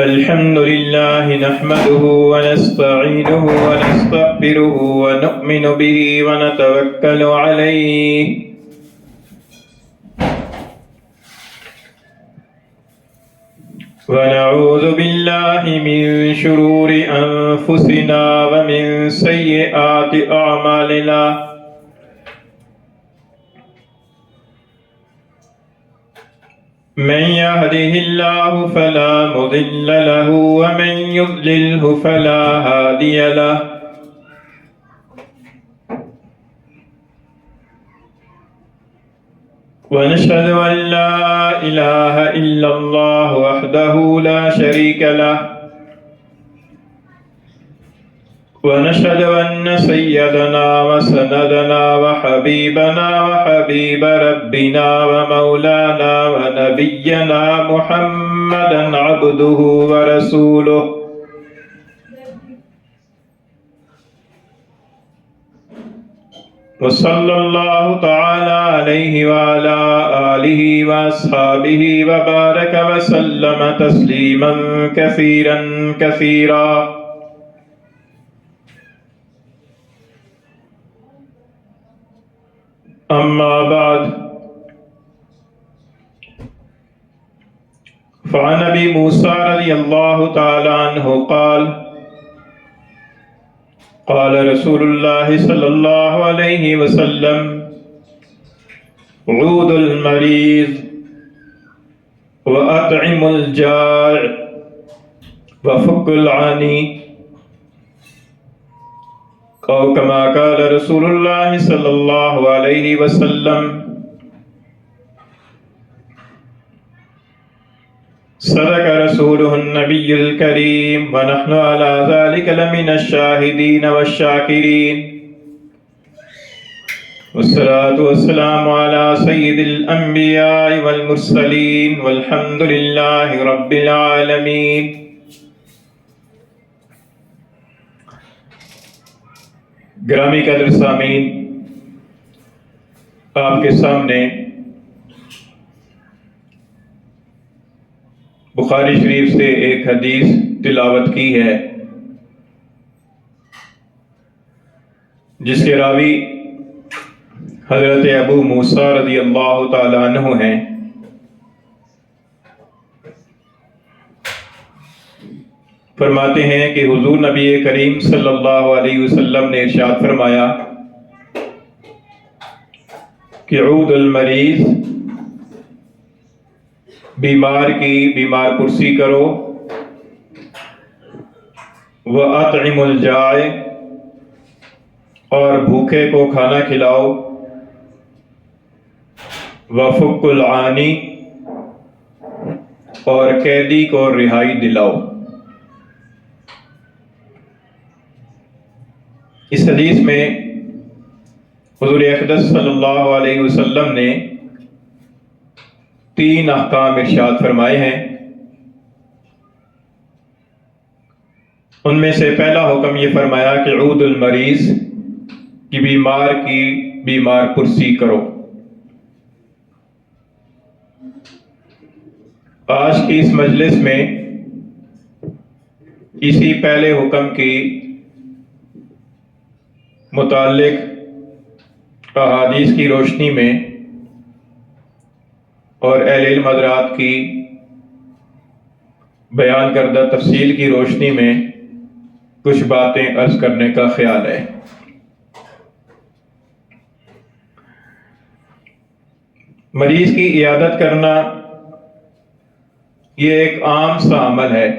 الحمد لله نحمده ونستعينه ونستغفره ونؤمن به ونتوكل عليه ونعوذ بالله من شرور أنفسنا ومن سيئات أعمالنا من يهده الله فلا مضل له ومن يضلله فلا هادي له ونشهد أن لا إله إلا الله وحده لا شريك له ونشهد أن سيدنا وسندنا وحبيبنا وحبيب ربنا ومولانا ونبينا محمدا عبده ورسوله وصلى الله تعالى عليه وعلى آله وأصحابه وبارك وسلم تسليما كثيرا كثيرا أما بعد فعن أبي موسى رضي الله تعالى عنه قال قال رسول الله صلى الله عليه وسلم عود المريض وأطعم الجائع وفك العاني أو كما قال رسول الله صلى الله عليه وسلم صدق رسوله النبي الكريم ونحن على ذلك لمن الشاهدين والشاكرين والصلاة والسلام على سيد الأنبياء والمرسلين والحمد لله رب العالمين. گرامی قدر سامعین، آپ کے سامنے بخاری شریف سے ایک حدیث تلاوت کی ہے جس کے راوی حضرت ابو موسیٰ رضی اللہ تعالی عنہ ہیں۔ فرماتے ہیں کہ حضور نبی کریم صلی اللہ علیہ وسلم نے ارشاد فرمایا کہ عود المریض، بیمار کی بیمار پرسی کرو، وَأَطْعِمُ الْجَائِعَ، اور بھوکے کو کھانا کھلاؤ، وَفُكُّ الْعَانِ، اور قیدی کو رہائی دلاؤ۔ اس حدیث میں حضور اقدس صلی اللہ علیہ وسلم نے 3 احکام ارشاد فرمائے ہیں۔ ان میں سے پہلا حکم یہ فرمایا کہ عود المریض، کی بیمار پرسی کرو۔ آج کی اس مجلس میں اسی پہلے حکم کی متعلق احادیث کی روشنی میں اور اہل علم حضرات کی بیان کردہ تفصیل کی روشنی میں کچھ باتیں عرض کرنے کا خیال ہے۔ مریض کی عیادت کرنا یہ ایک عام سا عمل ہے۔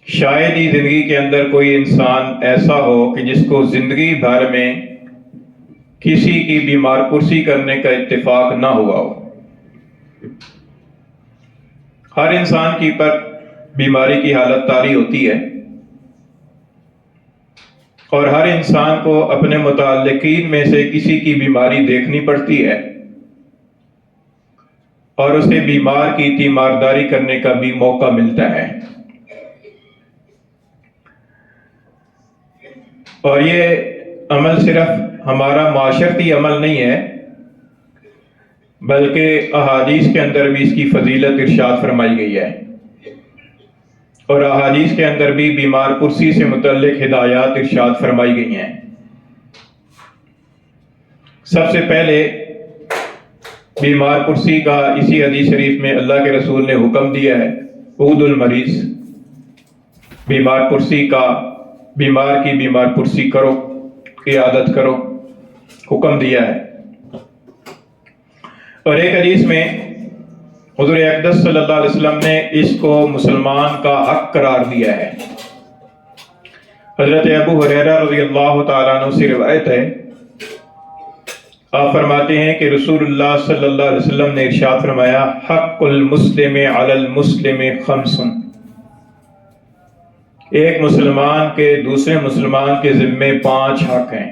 شاید ہی زندگی کے اندر کوئی انسان ایسا ہو کہ جس کو زندگی بھر میں کسی کی بیمار پرسی کرنے کا اتفاق نہ ہوا ہو۔ ہر انسان کی پر بیماری کی حالت طاری ہوتی ہے، اور ہر انسان کو اپنے متعلقین میں سے کسی کی بیماری دیکھنی پڑتی ہے، اور اسے بیمار کی تیمارداری کرنے کا بھی موقع ملتا ہے۔ اور یہ عمل صرف ہمارا معاشرتی عمل نہیں ہے، بلکہ احادیث کے اندر بھی اس کی فضیلت ارشاد فرمائی گئی ہے، اور احادیث کے اندر بھی بیمار پرسی سے متعلق ہدایات ارشاد فرمائی گئی ہیں۔ سب سے پہلے بیمار پرسی کا اسی حدیث شریف میں اللہ کے رسول نے حکم دیا ہے، عود المریض، بیمار پرسی کا، بیمار کی بیمار پرسی کرو، عیادت کرو، حکم دیا ہے۔ اور ایک حدیث میں حضور اقدس صلی اللہ علیہ وسلم نے اس کو مسلمان کا حق قرار دیا ہے۔ حضرت ابو ہریرہ رضی اللہ تعالیٰ عنہ سے روایت ہے، آپ فرماتے ہیں کہ رسول اللہ صلی اللہ علیہ وسلم نے ارشاد فرمایا، حق المسلم علی المسلم خمس، ایک مسلمان کے دوسرے مسلمان کے ذمے 5 حق ہیں۔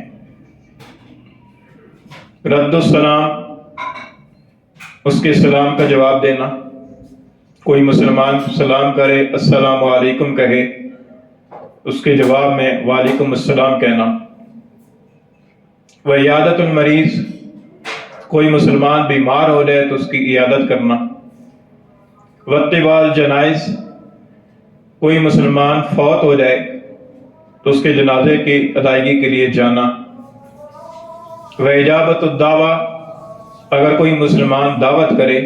رد السلام، اس کے سلام کا جواب دینا، کوئی مسلمان سلام کرے، السلام علیکم کہے، اس کے جواب میں وعلیکم السلام کہنا۔ وعیادت المریض، کوئی مسلمان بیمار ہو جائے تو اس کی عیادت کرنا۔ واتباع الجنائز، کوئی مسلمان فوت ہو جائے تو اس کے جنازے کی ادائیگی کے لیے جانا۔ واجابت الدعوہ، اگر کوئی مسلمان دعوت کرے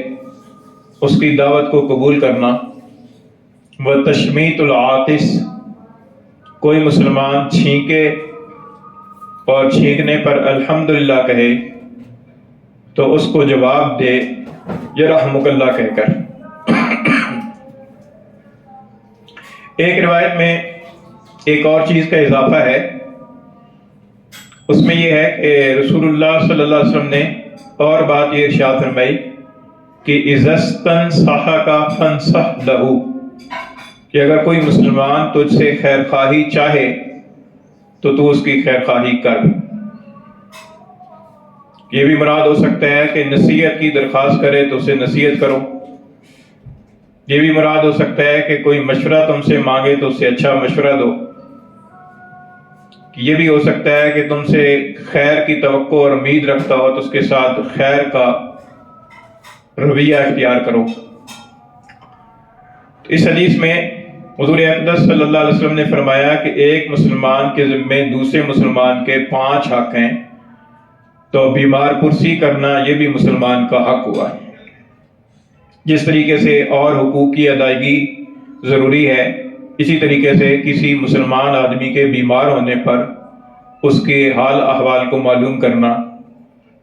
اس کی دعوت کو قبول کرنا۔ وتشمیت العاطس، کوئی مسلمان چھینکے اور چھینکنے پر الحمدللہ کہے تو اس کو جواب دے یرحمک اللہ کہہ کر۔ ایک روایت میں ایک اور چیز کا اضافہ ہے، اس میں یہ ہے کہ رسول اللہ صلی اللہ علیہ وسلم نے اور بات یہ ارشاد فرمائی کہ اذا استنصحک فانصح لہ، کہ اگر کوئی مسلمان تجھ سے خیر خواہی چاہے تو اس کی خیر خواہی کر۔ یہ بھی مراد ہو سکتا ہے کہ نصیحت کی درخواست کرے تو اسے نصیحت کرو، یہ بھی مراد ہو سکتا ہے کہ کوئی مشورہ تم سے مانگے تو اسے اچھا مشورہ دو، یہ بھی ہو سکتا ہے کہ تم سے خیر کی توقع اور امید رکھتا ہو تو اس کے ساتھ خیر کا رویہ اختیار کرو۔ اس حدیث میں حضور اقدس صلی اللہ علیہ وسلم نے فرمایا کہ ایک مسلمان کے ذمے دوسرے مسلمان کے 5 حق ہیں، تو بیمار پرسی کرنا یہ بھی مسلمان کا حق ہوا۔ جس طریقے سے اور حقوق کی ادائیگی ضروری ہے، اسی طریقے سے کسی مسلمان آدمی کے بیمار ہونے پر اس کے حال احوال کو معلوم کرنا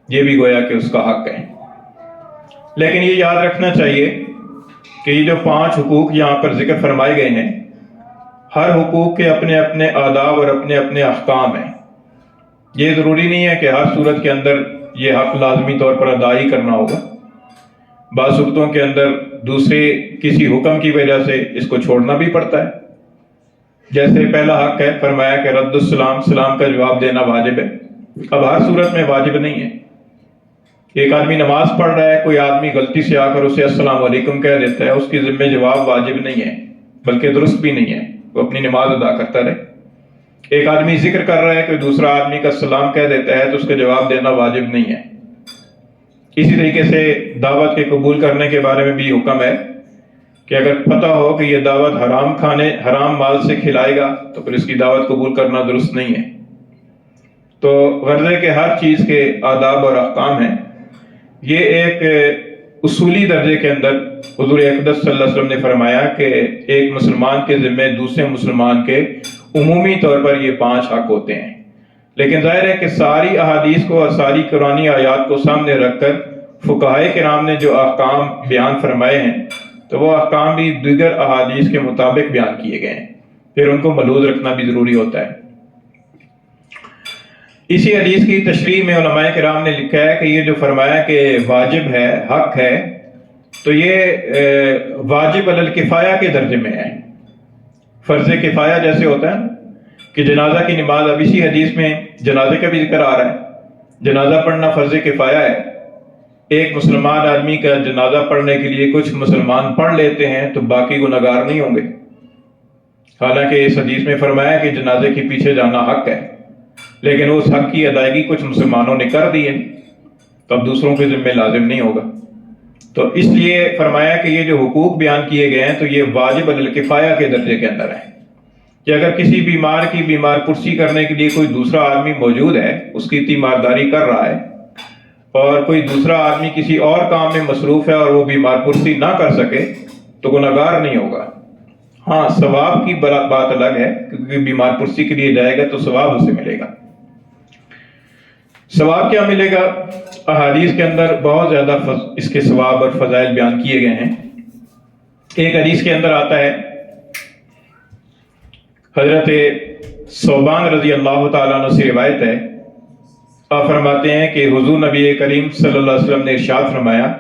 یہ بھی گویا کہ اس کا حق ہے۔ لیکن یہ یاد رکھنا چاہیے کہ یہ جو 5 حقوق یہاں پر ذکر فرمائے گئے ہیں، ہر حقوق کے اپنے اپنے آداب اور اپنے اپنے احکام ہیں۔ یہ ضروری نہیں ہے کہ ہر صورت کے اندر یہ حق لازمی طور پر ادا ہی کرنا ہوگا، بعض صورتوں کے اندر دوسرے کسی حکم کی وجہ سے اس کو چھوڑنا بھی پڑتا ہے۔ جیسے پہلا حق ہے، فرمایا کہ رد السلام، سلام کا جواب دینا واجب ہے۔ اب ہر صورت میں واجب نہیں ہے۔ ایک آدمی نماز پڑھ رہا ہے، کوئی آدمی غلطی سے آ کر اسے السلام علیکم کہہ دیتا ہے، اس کی ذمہ جواب واجب نہیں ہے، بلکہ درست بھی نہیں ہے، وہ اپنی نماز ادا کرتا رہے۔ ایک آدمی ذکر کر رہا ہے کہ دوسرا آدمی کا سلام کہہ دیتا ہے تو اس کا جواب دینا واجب نہیں ہے۔ اسی طریقے سے دعوت کے قبول کرنے کے بارے میں بھی حکم ہے کہ اگر پتہ ہو کہ یہ دعوت حرام مال سے کھلائے گا تو پھر اس کی دعوت قبول کرنا درست نہیں ہے۔ تو غرض ہے کہ ہر چیز کے آداب اور احکام ہیں۔ یہ ایک اصولی درجے کے اندر حضور اقدس صلی اللہ علیہ وسلم نے فرمایا کہ ایک مسلمان کے ذمہ دوسرے مسلمان کے عمومی طور پر یہ 5 حق ہوتے ہیں۔ لیکن ظاہر ہے کہ ساری احادیث کو اور ساری قرآنی آیات کو سامنے رکھ کر فقہائے کرام نے جو احکام بیان فرمائے ہیں تو وہ احکام بھی دیگر احادیث کے مطابق بیان کیے گئے ہیں، پھر ان کو ملحوظ رکھنا بھی ضروری ہوتا ہے۔ اسی حدیث کی تشریح میں علماء کرام نے لکھا ہے کہ یہ جو فرمایا کہ واجب ہے، حق ہے، تو یہ واجب علی الکفایہ کے درجے میں ہے۔ فرض کفایہ جیسے ہوتا ہے کہ جنازہ کی نماز، اب اسی حدیث میں جنازے کا بھی ذکر آ رہا ہے، جنازہ پڑھنا فرض کفایہ ہے۔ ایک مسلمان آدمی کا جنازہ پڑھنے کے لیے کچھ مسلمان پڑھ لیتے ہیں تو باقی گناہگار نہیں ہوں گے، حالانکہ اس حدیث میں فرمایا کہ جنازے کے پیچھے جانا حق ہے، لیکن اس حق کی ادائیگی کچھ مسلمانوں نے کر دی ہے۔ تو اب دوسروں کے ذمہ لازم نہیں ہوگا۔ تو اس لیے فرمایا کہ یہ جو حقوق بیان کیے گئے ہیں تو یہ واجب علی الکفایہ کے درجے کے اندر ہے، کہ اگر کسی بیمار کی بیمار پرسی کرنے کے لیے کوئی دوسرا آدمی موجود ہے، اس کی تیمارداری کر رہا ہے، اور کوئی دوسرا آدمی کسی اور کام میں مصروف ہے اور وہ بیمار پرسی نہ کر سکے تو گناہگار نہیں ہوگا۔ ہاں، ثواب کی بات الگ ہے، کیونکہ بیمار پرسی کے لیے جائے گا تو ثواب اسے ملے گا۔ ثواب کیا ملے گا؟ احادیث کے اندر بہت زیادہ اس کے ثواب اور فضائل بیان کیے گئے ہیں۔ ایک حدیث کے اندر آتا ہے، حضرت ثوبان رضی اللہ تعالیٰ عنہ سے روایت ہے، آپ فرماتے ہیں کہ حضور نبی کریم صلی اللہ علیہ وسلم نے ارشاد فرمایا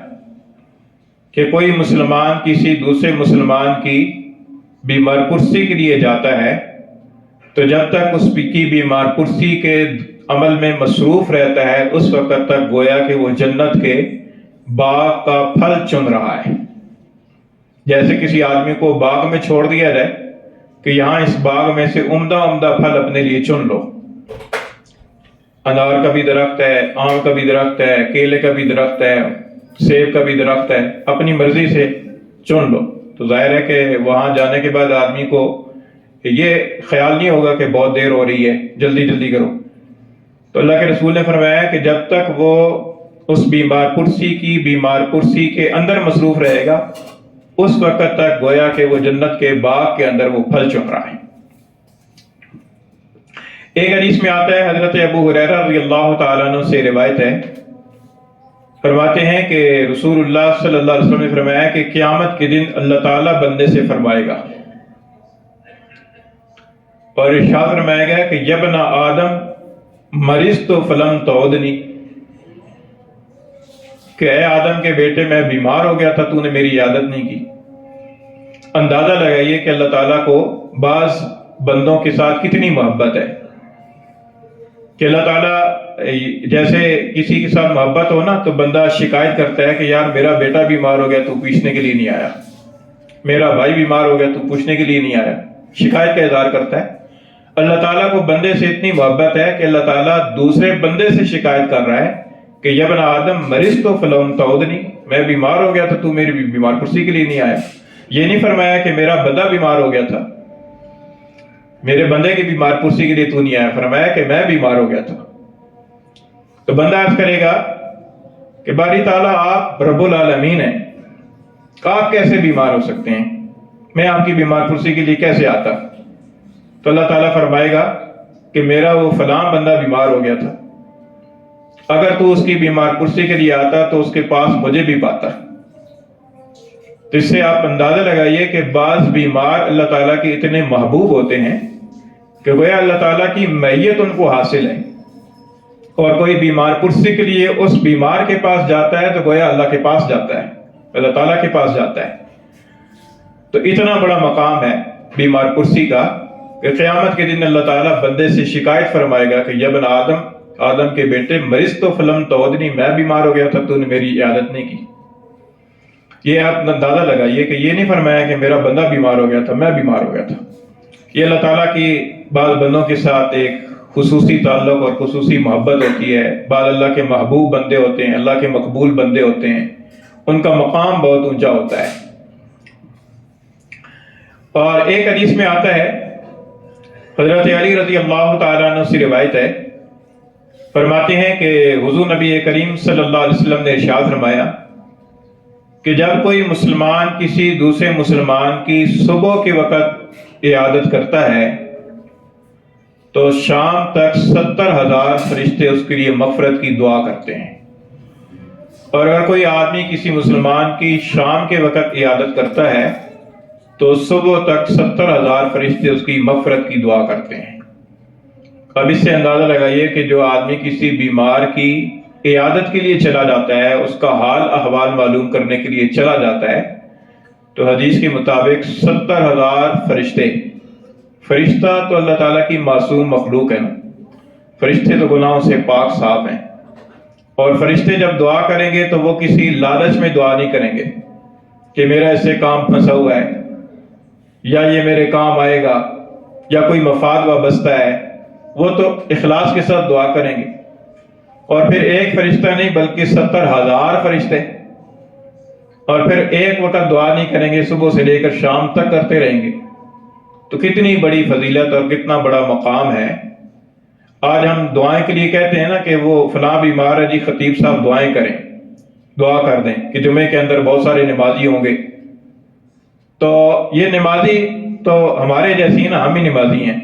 کہ کوئی مسلمان کسی دوسرے مسلمان کی بیمار پرسی کے لیے جاتا ہے تو جب تک اس کی بیمار پرسی کے عمل میں مصروف رہتا ہے اس وقت تک گویا کہ وہ جنت کے باغ کا پھل چن رہا ہے۔ جیسے کسی آدمی کو باغ میں چھوڑ دیا جائے کہ یہاں اس باغ میں سے عمدہ پھل اپنے لیے چن لو، انار کا بھی درخت ہے، آم کا بھی درخت ہے، کیلے کا بھی درخت ہے، سیب کا بھی درخت ہے، اپنی مرضی سے چن لو، تو ظاہر ہے کہ وہاں جانے کے بعد آدمی کو یہ خیال نہیں ہوگا کہ بہت دیر ہو رہی ہے، جلدی جلدی کرو۔ تو اللہ کے رسول نے فرمایا کہ جب تک وہ اس بیمار پرسی کے اندر مصروف رہے گا اس وقت تک گویا کہ وہ جنت کے باغ کے اندر وہ پھل چن رہا ہے۔ ایک حدیث میں آتا ہے، حضرت ابو ہریرہ رضی اللہ تعالیٰ عنہ سے روایت ہے، فرماتے ہیں کہ رسول اللہ صلی اللہ علیہ وسلم نے فرمایا کہ قیامت کے دن اللہ تعالیٰ بندے سے فرمائے گا اور ارشاد فرمائے گا کہ یبن آدم مرضت فلم تعودنی، کہ اے آدم کے بیٹے میں بیمار ہو گیا تھا، تو نے میری عیادت نہیں کی۔ اندازہ لگائیے کہ اللہ تعالیٰ کو بعض بندوں کے ساتھ کتنی محبت ہے، کہ اللہ تعالیٰ جیسے کسی کے ساتھ محبت ہو نا تو بندہ شکایت کرتا ہے کہ یار میرا بیٹا بیمار ہو گیا تو پوچھنے کے لیے نہیں آیا، میرا بھائی بیمار ہو گیا تو پوچھنے کے لیے نہیں آیا، شکایت کا اظہار کرتا ہے۔ اللہ تعالیٰ کو بندے سے اتنی محبت ہے کہ اللہ تعالیٰ دوسرے بندے سے شکایت کر رہا ہے کہ یبن آدم مرضت فلم تعودنی، میں بیمار ہو گیا تھا تو میری بیمار پرسی کے لیے نہیں آیا۔ یہ نہیں فرمایا کہ میرا بندہ بیمار ہو گیا تھا، میرے بندے کی بیمار پرسی کے لیے تو نہیں آیا، فرمایا کہ میں بیمار ہو گیا تھا۔ تو بندہ عرض کرے گا کہ باری تعالیٰ آپ رب العالمین ہیں، آپ کیسے بیمار ہو سکتے ہیں، میں آپ کی بیمار پرسی کے لیے کیسے آتا؟ تو اللہ تعالیٰ فرمائے گا کہ میرا وہ فلاں بندہ بیمار ہو گیا تھا، اگر تو اس کی بیمار پرسی کے لیے آتا تو اس کے پاس مجھے بھی پاتا۔ تو اس سے آپ اندازہ لگائیے کہ بعض بیمار اللہ تعالیٰ کے اتنے محبوب ہوتے ہیں کہ گویا اللہ تعالیٰ کی معیت ان کو حاصل ہے، اور کوئی بیمار پرسی کے لیے اس بیمار کے پاس جاتا ہے تو گویا اللہ کے پاس جاتا ہے، اللہ تعالیٰ کے پاس جاتا ہے۔ تو اتنا بڑا مقام ہے بیمار پرسی کا کہ قیامت کے دن اللہ تعالیٰ بندے سے شکایت فرمائے گا کہ یبن آدم کے بیٹے مرضت فلم تعودنی، میں بیمار ہو گیا تھا تو نے میری عیادت نہیں کی۔ یہ آپ اندازہ لگائیے کہ یہ نہیں فرمایا کہ میرا بندہ بیمار ہو گیا تھا، میں بیمار ہو گیا تھا۔ یہ اللہ تعالیٰ کی بعض بندوں کے ساتھ ایک خصوصی تعلق اور خصوصی محبت ہوتی ہے، بعض اللہ کے محبوب بندے ہوتے ہیں، اللہ کے مقبول بندے ہوتے ہیں، ان کا مقام بہت اونچا ہوتا ہے۔ اور ایک حدیث میں آتا ہے، حضرت علی رضی اللہ تعالیٰ عنہ سے روایت ہے، فرماتے ہیں کہ حضور نبی کریم صلی اللہ علیہ وسلم نے ارشاد فرمایا کہ جب کوئی مسلمان کسی دوسرے مسلمان کی صبح کے وقت عیادت کرتا ہے تو شام تک 70,000 فرشتے اس کے لیے مغفرت کی دعا کرتے ہیں، اور اگر کوئی آدمی کسی مسلمان کی شام کے وقت عیادت کرتا ہے تو صبح تک 70,000 فرشتے اس کی مغفرت کی دعا کرتے ہیں۔ اب اس سے اندازہ لگائیے کہ جو آدمی کسی بیمار کی عیادت کے لیے چلا جاتا ہے، اس کا حال احوال معلوم کرنے کے لیے چلا جاتا ہے، تو حدیث کے مطابق 70,000 فرشتہ تو اللہ تعالیٰ کی معصوم مخلوق ہے نا، فرشتے تو گناہوں سے پاک صاف ہیں، اور فرشتے جب دعا کریں گے تو وہ کسی لالچ میں دعا نہیں کریں گے کہ میرا اس سے کام پھنسا ہوا ہے یا یہ میرے کام آئے گا یا کوئی مفاد وابستہ ہے، وہ تو اخلاص کے ساتھ دعا کریں گے، اور پھر ایک فرشتہ نہیں بلکہ 70,000 فرشتے، اور پھر ایک وقت دعا نہیں کریں گے، صبح سے لے کر شام تک کرتے رہیں گے۔ تو کتنی بڑی فضیلت اور کتنا بڑا مقام ہے۔ آج ہم دعائیں کے لیے کہتے ہیں نا کہ وہ فلاں بیمار ہے جی، خطیب صاحب دعائیں کریں، دعا کر دیں کہ جمعے کے اندر بہت سارے نمازی ہوں گے۔ تو یہ نمازی تو ہمارے جیسی نا، ہم ہی نمازی ہیں،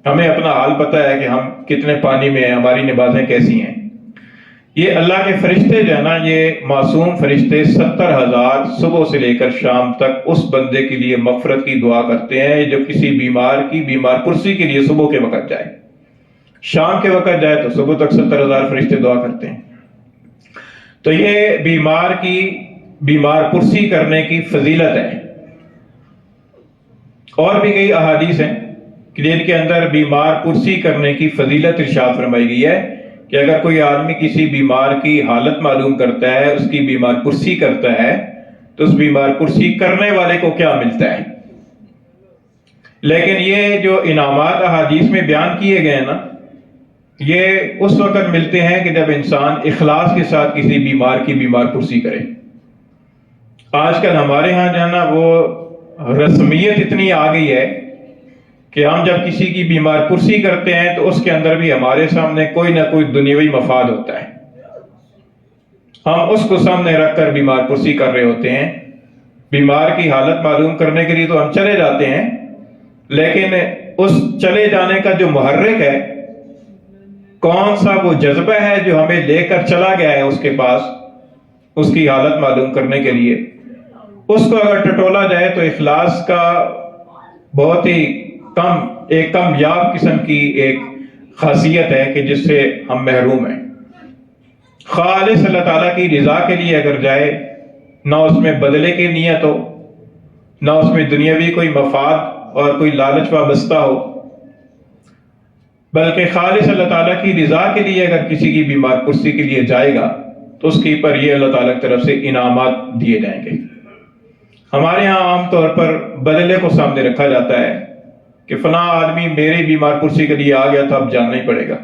ہمیں اپنا حال پتہ ہے کہ ہم کتنے پانی میں ہیں، ہماری نمازیں کیسی ہیں۔ یہ اللہ کے فرشتے جو ہے نا، یہ معصوم فرشتے 70,000 صبح سے لے کر شام تک اس بندے کے لیے مغفرت کی دعا کرتے ہیں جو کسی بیمار کی بیمار پرسی کے لیے صبح کے وقت جائے، شام کے وقت جائے تو صبح تک 70,000 فرشتے دعا کرتے ہیں۔ تو یہ بیمار کی بیمار پرسی کرنے کی فضیلت ہے۔ اور بھی کئی احادیث ہیں کہ جن کے اندر بیمار پرسی کرنے کی فضیلت ارشاد فرمائی گئی ہے کہ اگر کوئی آدمی کسی بیمار کی حالت معلوم کرتا ہے، اس کی بیمار پرسی کرتا ہے، تو اس بیمار پرسی کرنے والے کو کیا ملتا ہے۔ لیکن یہ جو انعامات احادیث میں بیان کیے گئے ہیں نا، یہ اس وقت ملتے ہیں کہ جب انسان اخلاص کے ساتھ کسی بیمار کی بیمار پرسی کرے۔ آج کل ہمارے ہاں جو ہے نا، وہ رسمیت اتنی آ گئی ہے کہ ہم جب کسی کی بیمار پرسی کرتے ہیں تو اس کے اندر بھی ہمارے سامنے کوئی نہ کوئی دنیاوی مفاد ہوتا ہے۔ ہم اس کو سامنے رکھ کر بیمار پرسی کر رہے ہوتے ہیں۔ بیمار کی حالت معلوم کرنے کے لیے تو ہم چلے جاتے ہیں، لیکن اس چلے جانے کا جو محرک ہے، کون سا وہ جذبہ ہے جو ہمیں لے کر چلا گیا ہے اس کے پاس، اس کی حالت معلوم کرنے کے لیے، اس کو اگر ٹٹولا جائے تو اخلاص کا بہت ہی ایک کم یاب قسم کی ایک خاصیت ہے کہ جس سے ہم محروم ہیں۔ خالص اللہ تعالیٰ کی رضا کے لیے اگر جائے، نہ اس میں بدلے کی نیت ہو، نہ اس میں دنیاوی کوئی مفاد اور کوئی لالچ وابستہ ہو، بلکہ خالص اللہ تعالیٰ کی رضا کے لیے اگر کسی کی بیمار پرسی کے لیے جائے گا تو اس کے پر یہ اللہ تعالیٰ کی طرف سے انعامات دیے جائیں گے۔ ہمارے ہاں عام طور پر بدلے کو سامنے رکھا جاتا ہے کہ فلاں آدمی میری بیمار پرسی کے لیے آ گیا تھا، اب جاننا ہی پڑے گا،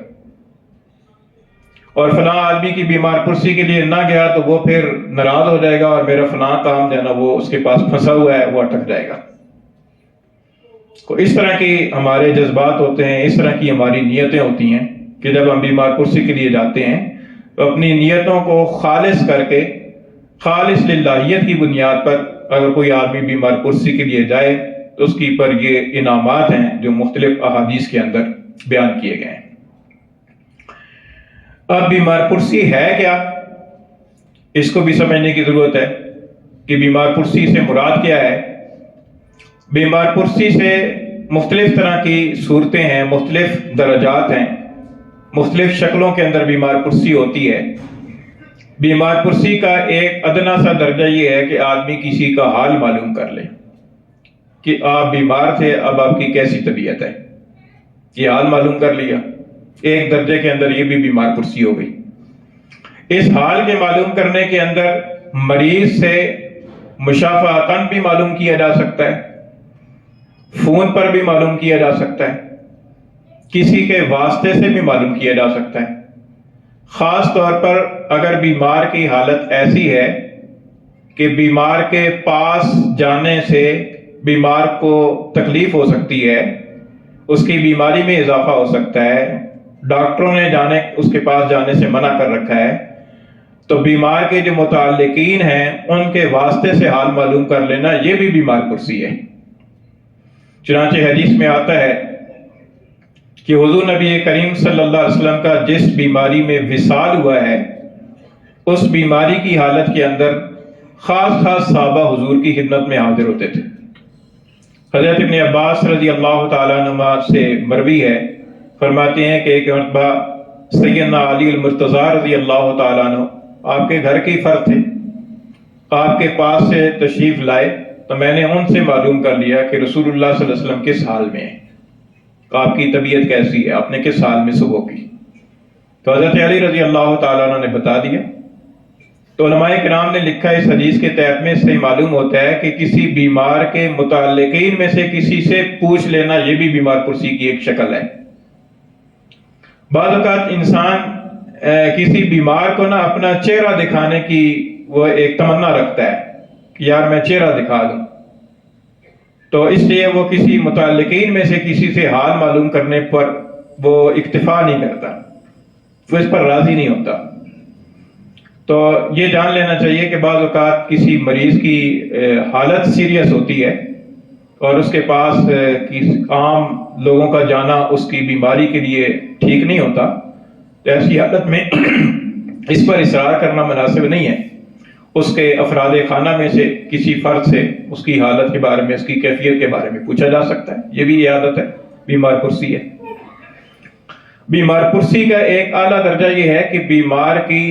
اور فلاں آدمی کی بیمار پرسی کے لیے نہ گیا تو وہ پھر ناراض ہو جائے گا اور میرا فلاں کام جو ہے نا وہ اس کے پاس پھنسا ہوا ہے، وہ اٹک جائے گا۔ تو اس طرح کی ہمارے جذبات ہوتے ہیں، اس طرح کی ہماری نیتیں ہوتی ہیں کہ جب ہم بیمار پرسی کے لیے جاتے ہیں تو اپنی نیتوں کو خالص کر کے، خالص للہیت کی بنیاد پر اگر کوئی آدمی بیمار پرسی کے لیے جائے تو اس کی پر یہ انعامات ہیں جو مختلف احادیث کے اندر بیان کیے گئے ہیں۔ اب بیمار پرسی ہے کیا، اس کو بھی سمجھنے کی ضرورت ہے کہ بیمار پرسی سے مراد کیا ہے۔ بیمار پرسی سے مختلف طرح کی صورتیں ہیں، مختلف درجات ہیں، مختلف شکلوں کے اندر بیمار پرسی ہوتی ہے۔ بیمار پرسی کا ایک ادنا سا درجہ یہ ہے کہ آدمی کسی کا حال معلوم کر لے کہ آپ بیمار تھے، اب آپ کی کیسی طبیعت ہے، یہ حال معلوم کر لیا۔ ایک درجے کے اندر یہ بھی بیمار پرسی ہو گئی۔ اس حال کے معلوم کرنے کے اندر مریض سے مشافہتاً بھی معلوم کیا جا سکتا ہے، فون پر بھی معلوم کیا جا سکتا ہے، کسی کے واسطے سے بھی معلوم کیا جا سکتا ہے۔ خاص طور پر اگر بیمار کی حالت ایسی ہے کہ بیمار کے پاس جانے سے بیمار کو تکلیف ہو سکتی ہے، اس کی بیماری میں اضافہ ہو سکتا ہے، ڈاکٹروں نے اس کے پاس جانے سے منع کر رکھا ہے، تو بیمار کے جو متعلقین ہیں ان کے واسطے سے حال معلوم کر لینا یہ بھی بیمار پرسی ہے۔ چنانچہ حدیث میں آتا ہے کہ حضور نبی کریم صلی اللہ علیہ وسلم کا جس بیماری میں وصال ہوا ہے، اس بیماری کی حالت کے اندر خاص صحابہ حضور کی خدمت میں حاضر ہوتے تھے۔ حضرت ابن عباس رضی اللہ تعالیٰ عنہ سے مروی ہے، فرماتے ہیں کہ ایک مرتبہ سیدنا علی المرتضیٰ رضی اللہ تعالیٰ عنہ آپ کے گھر کے فرد تھے، آپ کے پاس سے تشریف لائے تو میں نے ان سے معلوم کر لیا کہ رسول اللہ صلی اللہ علیہ وسلم کس حال میں ہیں، آپ کی طبیعت کیسی ہے، آپ نے کس حال میں صبح کی۔ تو حضرت علی رضی اللہ تعالیٰ عنہ نے بتا دیا۔ تو علماء کرام نے لکھا اس حدیث کے تحت میں سے معلوم ہوتا ہے کہ کسی بیمار کے متعلقین میں سے کسی سے پوچھ لینا یہ بھی بیمار پرسی کی ایک شکل ہے۔ بعض اوقات انسان کسی بیمار کو نا اپنا چہرہ دکھانے کی وہ ایک تمنا رکھتا ہے کہ یار میں چہرہ دکھا دوں، تو اس لیے وہ کسی متعلقین میں سے کسی سے حال معلوم کرنے پر وہ اکتفا نہیں کرتا، وہ اس پر راضی نہیں ہوتا۔ تو یہ جان لینا چاہیے کہ بعض اوقات کسی مریض کی حالت سیریس ہوتی ہے اور اس کے پاس عام لوگوں کا جانا اس کی بیماری کے لیے ٹھیک نہیں ہوتا، تو ایسی حالت میں اس پر اصرار کرنا مناسب نہیں ہے۔ اس کے افراد خانہ میں سے کسی فرد سے اس کی حالت کے بارے میں، اس کی کیفیت کے بارے میں پوچھا جا سکتا ہے، یہ بھی عیادت ہے، بیمار پرسی ہے۔ بیمار پرسی کا ایک اعلیٰ درجہ یہ ہے کہ بیمار کی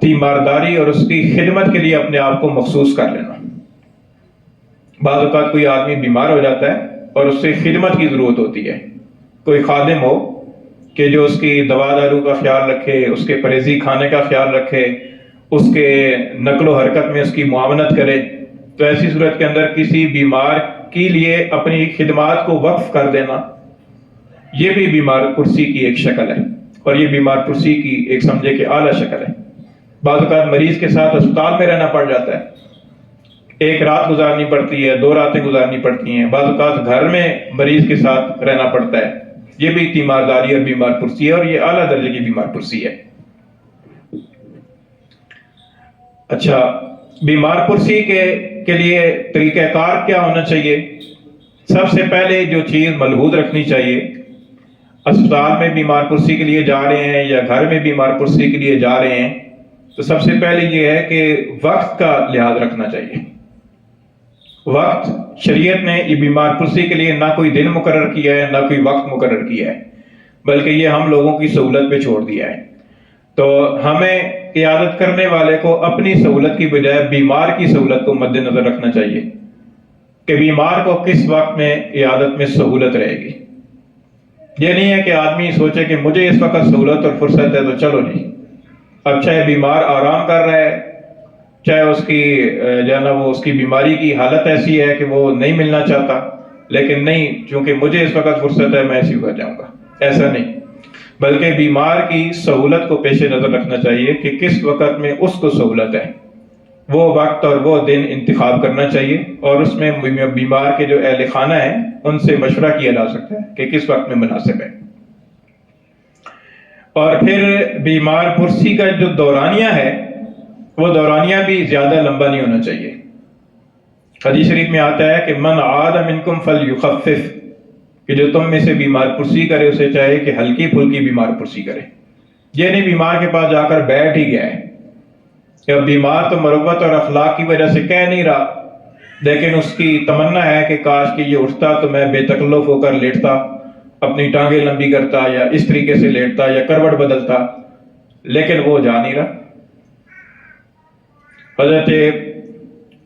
تیمارداری اور اس کی خدمت کے لیے اپنے آپ کو مخصوص کر لینا۔ بعض اوقات کوئی آدمی بیمار ہو جاتا ہے اور اس سے خدمت کی ضرورت ہوتی ہے، کوئی خادم ہو کہ جو اس کی دوا دارو کا خیال رکھے، اس کے پرہیزی کھانے کا خیال رکھے، اس کے نقل و حرکت میں اس کی معاونت کرے۔ تو ایسی صورت کے اندر کسی بیمار کے لیے اپنی خدمات کو وقف کر دینا، یہ بھی بیمار پرسی کی ایک شکل ہے، اور یہ بیمار پرسی کی ایک سمجھے کہ اعلیٰ شکل ہے۔ بعض اوقات مریض کے ساتھ اسپتال میں رہنا پڑ جاتا ہے، ایک رات گزارنی پڑتی ہے، 2 راتیں گزارنی پڑتی ہیں، بعض اوقات گھر میں مریض کے ساتھ رہنا پڑتا ہے، یہ بھی تیمارداری اور بیمار پرسی ہے، اور یہ اعلیٰ درجے کی بیمار پرسی ہے۔ اچھا، بیمار پرسی کے لیے طریقہ کار کیا ہونا چاہیے؟ سب سے پہلے جو چیز ملحوظ رکھنی چاہیے، اسپتال میں بیمار پرسی کے لیے جا رہے ہیں یا گھر میں بیمار پرسی کے لیے جا رہے ہیں، تو سب سے پہلے یہ ہے کہ وقت کا لحاظ رکھنا چاہیے۔ وقت شریعت نے یہ بیمار پرسی کے لیے نہ کوئی دن مقرر کیا ہے، نہ کوئی وقت مقرر کیا ہے، بلکہ یہ ہم لوگوں کی سہولت پہ چھوڑ دیا ہے۔ تو ہمیں عیادت کرنے والے کو اپنی سہولت کی بجائے بیمار کی سہولت کو مد نظر رکھنا چاہیے کہ بیمار کو کس وقت میں عیادت میں سہولت رہے گی۔ یہ نہیں ہے کہ آدمی سوچے کہ مجھے اس وقت سہولت اور فرصت ہے تو چلو جی، اب چاہے بیمار آرام کر رہا ہے، چاہے اس کی جو ہے نا وہ اس کی بیماری کی حالت ایسی ہے کہ وہ نہیں ملنا چاہتا، لیکن نہیں، چونکہ مجھے اس وقت فرصت ہے میں ایسی ہو جاؤں گا، ایسا نہیں، بلکہ بیمار کی سہولت کو پیش نظر رکھنا چاہیے کہ کس وقت میں اس کو سہولت ہے، وہ وقت اور وہ دن انتخاب کرنا چاہیے، اور اس میں بیمار کے جو اہل خانہ ہیں ان سے مشورہ کیا جا سکتا ہے کہ کس وقت میں مناسب ہے۔ اور پھر بیمار پرسی کا جو دورانیہ ہے، وہ دورانیہ بھی زیادہ لمبا نہیں ہونا چاہیے۔ حدیث شریف میں آتا ہے کہ من عاد منکم فلیخفف، کہ جو تم میں سے بیمار پرسی کرے اسے چاہے کہ ہلکی پھلکی بیمار پرسی کرے۔ یہ نہیں بیمار کے پاس جا کر بیٹھ ہی گیا ہے، کہ بیمار تو مروت اور اخلاق کی وجہ سے کہہ نہیں رہا، لیکن اس کی تمنا ہے کہ کاش کہ یہ اٹھتا تو میں بے تکلف ہو کر لیٹتا، اپنی ٹانگیں لمبی کرتا یا اس طریقے سے لیٹتا یا کروٹ بدلتا، لیکن وہ جا نہیں رہا۔ حضرت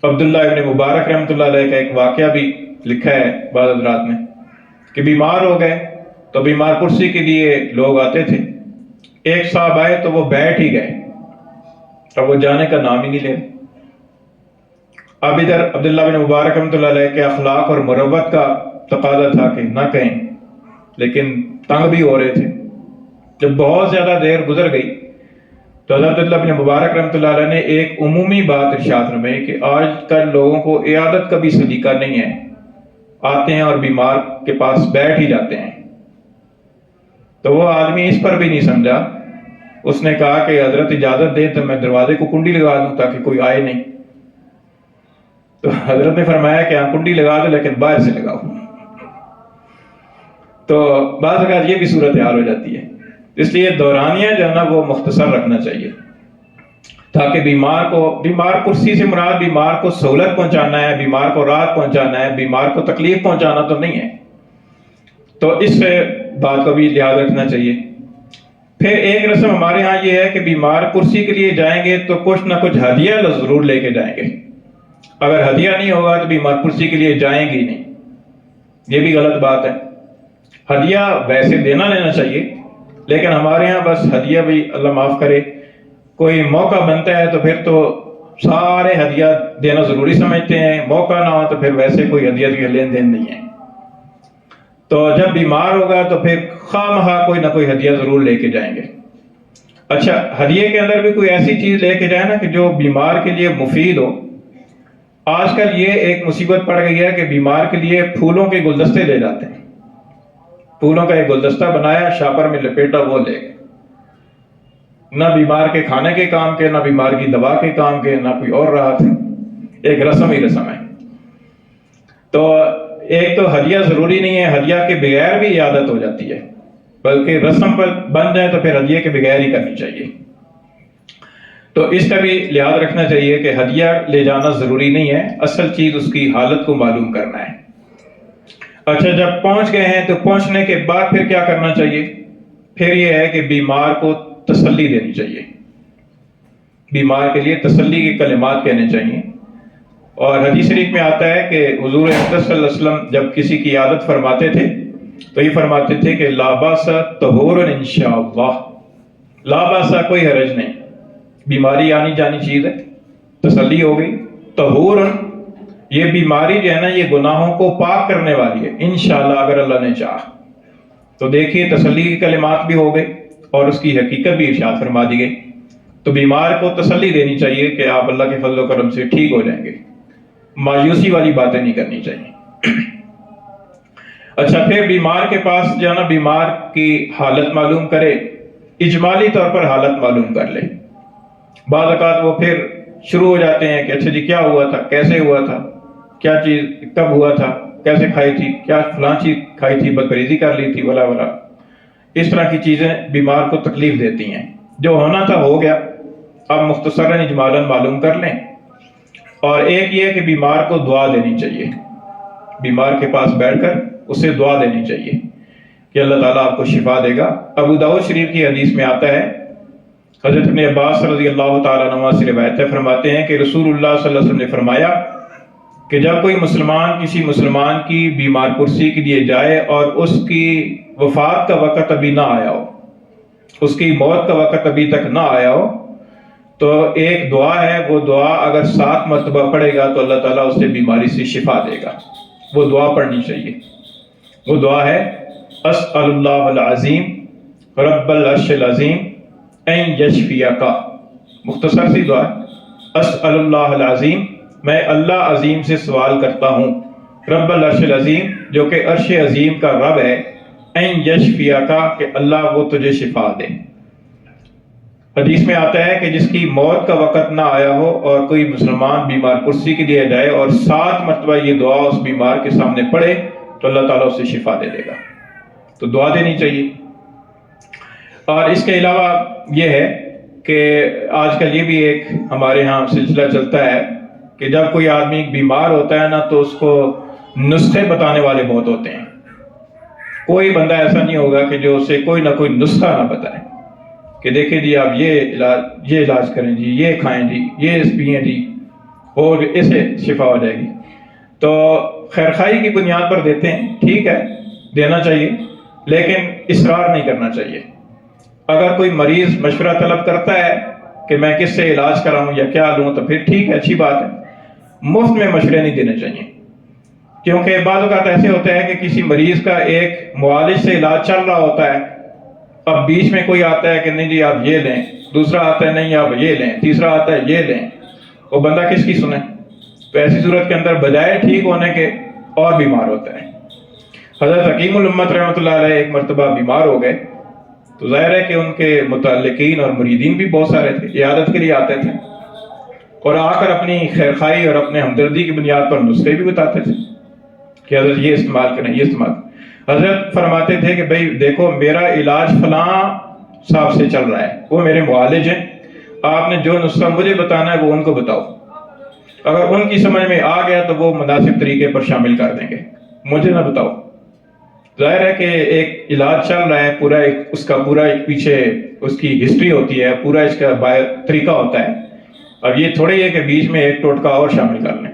عبداللہ ابن مبارک رحمۃ اللہ علیہ کا ایک واقعہ بھی لکھا ہے بعض حضرات نے کہ بیمار ہو گئے تو بیمار پرسی کے لیے لوگ آتے تھے، ایک صاحب آئے تو وہ بیٹھ ہی گئے، اب وہ جانے کا نام ہی نہیں لے۔ اب ادھر عبداللہ بن مبارک رحمۃ اللہ علیہ کے اخلاق اور مروت کا تقاضا تھا کہ نہ کہیں، لیکن تنگ بھی ہو رہے تھے۔ جب بہت زیادہ دیر گزر گئی تو حضرت عبداللہ بن مبارک رحمۃ اللہ علیہ نے ایک عمومی بات ارشاد فرمائی کہ آج کل لوگوں کو عیادت کا بھی سلیقہ نہیں ہے، آتے ہیں اور بیمار کے پاس بیٹھ ہی جاتے ہیں۔ تو وہ آدمی اس پر بھی نہیں سمجھا، اس نے کہا کہ حضرت اجازت دے تو میں دروازے کو کنڈی لگا دوں تاکہ کوئی آئے نہیں۔ تو حضرت نے فرمایا کہ ہاں کنڈی لگا دو لیکن باہر سے لگاؤ۔ تو بعض اوقات یہ بھی صورتحال ہو جاتی ہے، اس لیے دورانیہ جو ہے نا وہ مختصر رکھنا چاہیے تاکہ بیمار پرسی سے مراد بیمار کو سہولت پہنچانا ہے، بیمار کو راحت پہنچانا ہے، بیمار کو تکلیف پہنچانا تو نہیں ہے۔ تو اس بات کو بھی لحاظ رکھنا چاہیے۔ پھر ایک رسم ہمارے ہاں یہ ہے کہ بیمار پرسی کے لیے جائیں گے تو کچھ نہ کچھ ہدیہ ضرور لے کے جائیں گے، اگر ہدیہ نہیں ہوگا تو بیمار پرسی کے لیے جائیں گے ہی نہیں، یہ بھی غلط بات ہے۔ ہدیہ ویسے دینا لینا چاہیے، لیکن ہمارے ہاں بس ہدیہ بھی اللہ معاف کرے، کوئی موقع بنتا ہے تو پھر تو سارے ہدیہ دینا ضروری سمجھتے ہیں، موقع نہ ہو تو پھر ویسے کوئی ہدیہ کا لین دین نہیں ہے۔ تو جب بیمار ہوگا تو پھر خواہ مخواہ کوئی نہ کوئی ہدیہ ضرور لے کے جائیں گے۔ اچھا، ہدیے کے اندر بھی کوئی ایسی چیز لے کے جائے نا کہ جو بیمار کے لیے مفید ہو. آج کل یہ ایک مصیبت پڑ گئی ہے کہ بیمار کے لیے پھولوں کے گلدستے لے جاتے ہیں. پھولوں کا ایک گلدستہ بنایا، شاپر میں لپیٹا، وہ لے گئے. نہ بیمار کے کھانے کے کام کے، نہ بیمار کی دوا کے کام کے، نہ کوئی اور راحت ہے. ایک رسم ہی رسم ہے. تو ایک تو ہدیہ ضروری نہیں ہے، ہدیہ کے بغیر بھی عیادت ہو جاتی ہے، بلکہ رسم پر بن جائے تو پھر ہدیے کے بغیر ہی کرنی چاہیے. تو اس کا بھی لحاظ رکھنا چاہیے کہ ہدیہ لے جانا ضروری نہیں ہے، اصل چیز اس کی حالت کو معلوم کرنا ہے. اچھا، جب پہنچ گئے ہیں تو پہنچنے کے بعد پھر کیا کرنا چاہیے؟ پھر یہ ہے کہ بیمار کو تسلی دینی چاہیے. بیمار کے لیے تسلی کے کلمات کہنے چاہیے. اور حدیث شریف میں آتا ہے کہ حضور اقدس صلی اللہ علیہ وسلم جب کسی کی عیادت فرماتے تھے تو یہ فرماتے تھے کہ لا باس طہور انشاءاللہ. لا باس، کوئی حرج نہیں، بیماری آنی جانی چیز ہے، تسلی ہو گئی. طہور، یہ بیماری جو ہے نا یہ گناہوں کو پاک کرنے والی ہے انشاءاللہ اگر اللہ نے چاہا. تو دیکھیے تسلی کے کلمات بھی ہو گئے اور اس کی حقیقت بھی ارشاد فرما دی گئی. تو بیمار کو تسلی دینی چاہیے کہ آپ اللہ کے فضل و کرم سے ٹھیک ہو جائیں گے. مایوسی والی باتیں نہیں کرنی چاہیے. اچھا، پھر بیمار کے پاس جانا، بیمار کی حالت معلوم کرے، اجمالی طور پر حالت معلوم کر لے. بعض اوقات وہ پھر شروع ہو جاتے ہیں کہ اچھا جی کیا ہوا تھا، کیسے ہوا تھا، کیا چیز کب ہوا تھا، کیسے کھائی تھی، کیا فلاں چیز کھائی تھی، بدپریزی کر لی تھی، ولا ولا. اس طرح کی چیزیں بیمار کو تکلیف دیتی ہیں. جو ہونا تھا ہو گیا، اب مختصراً اجمالاً معلوم کر لیں. اور ایک یہ کہ بیمار کو دعا دینی چاہیے. بیمار کے پاس بیٹھ کر اسے دعا دینی چاہیے کہ اللہ تعالیٰ آپ کو شفا دے گا. ابو داؤد شریف کی حدیث میں آتا ہے، حضرت ابن عباس رضی اللہ تعالیٰ عنہ سے روایت ہے، فرماتے ہیں کہ رسول اللہ صلی اللہ علیہ وسلم نے فرمایا کہ جب کوئی مسلمان کسی مسلمان کی بیمار پرسی کے لیے جائے اور اس کی وفات کا وقت ابھی نہ آیا ہو، اس کی موت کا وقت ابھی تک نہ آیا ہو، تو ایک دعا ہے، وہ دعا اگر 7 مرتبہ پڑھے گا تو اللہ تعالیٰ اسے بیماری سے شفا دے گا. وہ دعا پڑھنی چاہیے. وہ دعا ہے اسأل اللہ العظیم رب العرش العظیم این یشفیک. مختصر سی دعا ہے، اسأل اللہ العظیم، میں اللہ عظیم سے سوال کرتا ہوں، رب العرش العظیم، جو کہ عرش عظیم کا رب ہے، این یشفیک، کہ اللہ وہ تجھے شفا دے. حدیث میں آتا ہے کہ جس کی موت کا وقت نہ آیا ہو اور کوئی مسلمان بیمار پرسی کے لیے جائے اور 7 مرتبہ یہ دعا اس بیمار کے سامنے پڑھے تو اللہ تعالیٰ اسے شفا دے دے گا. تو دعا دینی چاہیے. اور اس کے علاوہ یہ ہے کہ آج کل یہ بھی ایک ہمارے ہاں سلسلہ چلتا ہے کہ جب کوئی آدمی بیمار ہوتا ہے نا تو اس کو نسخے بتانے والے بہت ہوتے ہیں. کوئی بندہ ایسا نہیں ہوگا کہ جو اسے کوئی نہ کوئی نسخہ نہ بتائے کہ دیکھیں جی آپ یہ علاج کریں جی، یہ کھائیں جی، یہ پئیں جی، اور اسے شفا ہو جائے گی. تو خیرخواہی کی بنیاد پر دیتے ہیں، ٹھیک ہے، دینا چاہیے، لیکن اصرار نہیں کرنا چاہیے. اگر کوئی مریض مشورہ طلب کرتا ہے کہ میں کس سے علاج کراؤں یا کیا لوں تو پھر ٹھیک ہے، اچھی بات ہے. مفت میں مشورے نہیں دینے چاہیے، کیونکہ بعض اوقات ایسے ہوتا ہے کہ کسی مریض کا ایک معالج سے علاج چل رہا ہوتا ہے، اب بیچ میں کوئی آتا ہے کہ نہیں جی آپ یہ لیں، دوسرا آتا ہے نہیں آپ یہ لیں، تیسرا آتا ہے یہ لیں. وہ بندہ کس کی سنے؟ تو ایسی صورت کے اندر بجائے ٹھیک ہونے کے اور بیمار ہوتا ہے. حضرت حکیم الامت رحمۃ اللہ علیہ ایک مرتبہ بیمار ہو گئے تو ظاہر ہے کہ ان کے متعلقین اور مریدین بھی بہت سارے تھے، عیادت کے لیے آتے تھے اور آ کر اپنی خیرخواہی اور اپنے ہمدردی کی بنیاد پر نسخے بھی بتاتے تھے کہ حضرت یہ استعمال کریں، یہ استعمال. حضرت فرماتے تھے کہ بھئی دیکھو میرا علاج فلاں صاحب سے چل رہا ہے، وہ میرے معالج ہیں، آپ نے جو نسخہ مجھے بتانا ہے وہ ان کو بتاؤ. اگر ان کی سمجھ میں آ گیا تو وہ مناسب طریقے پر شامل کر دیں گے، مجھے نہ بتاؤ. ظاہر ہے کہ ایک علاج چل رہا ہے، پورا اس کا پورا ایک پیچھے اس کی ہسٹری ہوتی ہے، پورا اس کا طریقہ ہوتا ہے. اب یہ تھوڑے ہی ہے کہ بیچ میں ایک ٹوٹکا اور شامل کر لیں.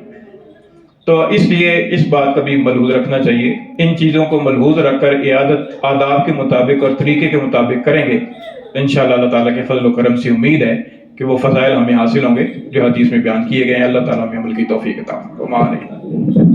تو اس لیے اس بات کا بھی ملحوظ رکھنا چاہیے. ان چیزوں کو ملحوظ رکھ کر عیادت آداب کے مطابق اور طریقے کے مطابق کریں گے تو انشاءاللہ اللہ تعالیٰ کے فضل و کرم سے امید ہے کہ وہ فضائل ہمیں حاصل ہوں گے جو حدیث میں بیان کیے گئے ہیں. اللہ تعالیٰ ہمیں عمل کی توفیق عطا فرمائے.